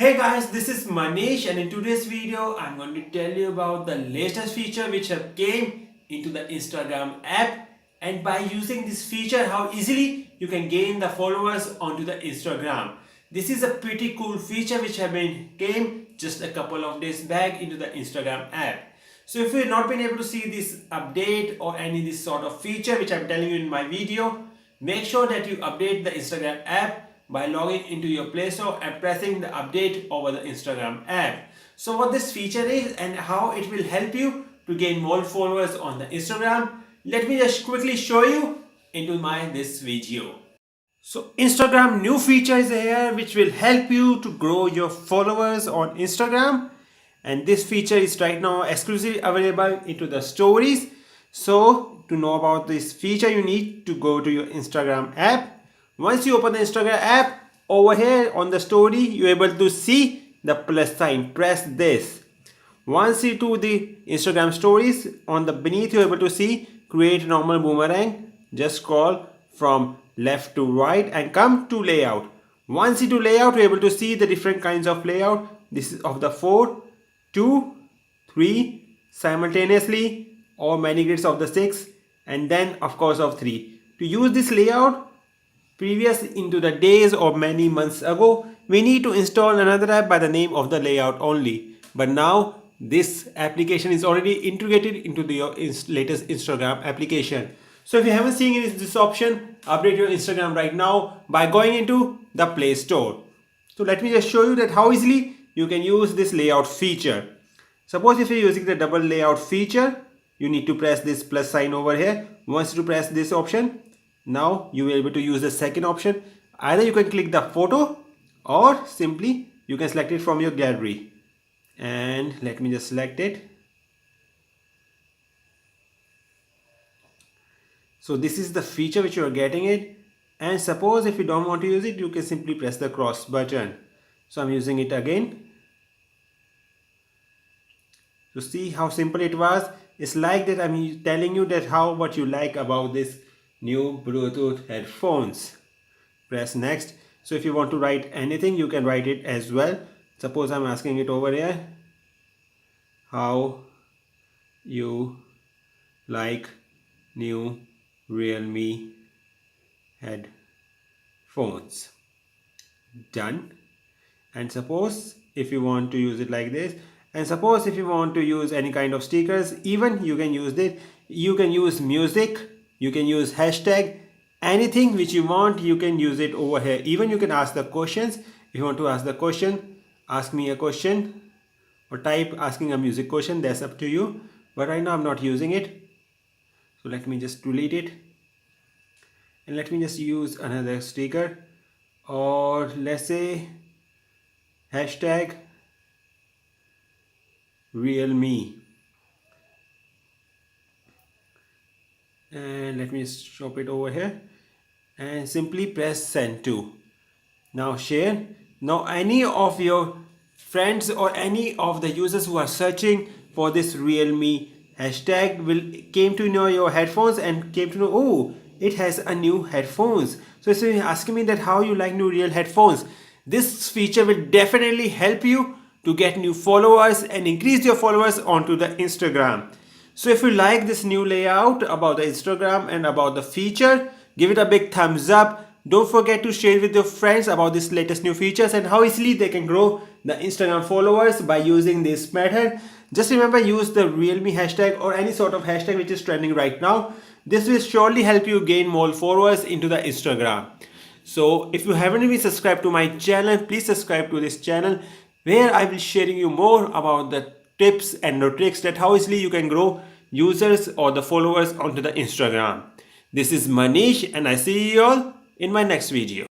Hey guys, this is Manish and in today's video I'm going to tell you about the latest feature which have came into the Instagram app, and by using this feature how easily you can gain the followers onto the Instagram. This is a pretty cool feature which have been came just a couple of days back into the Instagram app. So if you've not been able to see this update or any this sort of feature which I'm telling you in my video, make sure that you update the Instagram app by logging into your Play Store and pressing the update over the Instagram app. So what this feature is and how it will help you to gain more followers on the Instagram, let me just quickly show you into this video. So Instagram new feature is here which will help you to grow your followers on Instagram, and this feature is right now exclusively available into the stories. So to know about this feature you need to go to your Instagram app. Once you open the Instagram app, over here on the story you're able to see the plus sign. Press this. Once you do the Instagram stories, on the beneath you're able to see create normal boomerang. Just scroll from left to right and come to layout. Once you do layout, you're able to see the different kinds of layout. This is of the 4, 2, 3 simultaneously, or many grids of the 6, and then of course of 3. To use this layout, previous into the days or many months ago, we need to install another app by the name of the layout only. But now this application is already integrated into your latest Instagram application. So if you haven't seen this option, update your Instagram right now by going into the Play Store. So let me just show you that how easily you can use this layout feature. Suppose if you're using the double layout feature, you need to press this plus sign over here. Once you press this option, now you will be able to use the second option. Either you can click the photo or simply you can select it from your gallery. And let me just select it. So this is the feature which you are getting it. And suppose if you don't want to use it, you can simply press the cross button. So I'm using it again. To see how simple it was. It's like that I'm telling you that what you like about this new Bluetooth headphones. Press next. So if you want to write anything, you can write it as well. Suppose I'm asking it over here, how you like new Realme headphones. Done. And suppose if you want to use it like this, and suppose if you want to use any kind of stickers, even you can use it. You can use music, you can use hashtag, anything which you want, you can use it over here. Even you can ask the questions. If you want to ask the question, ask me a question, or type asking a music question, that's up to you. But right now I'm not using it. So let me just delete it. And let me just use another sticker, or let's say hashtag Realme. And let me just drop it over here and simply press send to. Now share. Now any of your friends or any of the users who are searching for this Realme hashtag will came to know your headphones and came to know, oh, it has a new headphones. So if you're asking me that how you like new real headphones, this feature will definitely help you to get new followers and increase your followers onto the Instagram. So if you like this new layout about the Instagram and about the feature, give it a big thumbs up. Don't forget to share with your friends about this latest new features and how easily they can grow the Instagram followers by using this method. Just remember, use the Realme hashtag or any sort of hashtag which is trending right now. This will surely help you gain more followers into the Instagram. So if you haven't been subscribed to my channel, please subscribe to this channel where I will sharing you more about the tips and the tricks that how easily you can grow users or the followers onto the Instagram. This is Manish and I see you all in my next video.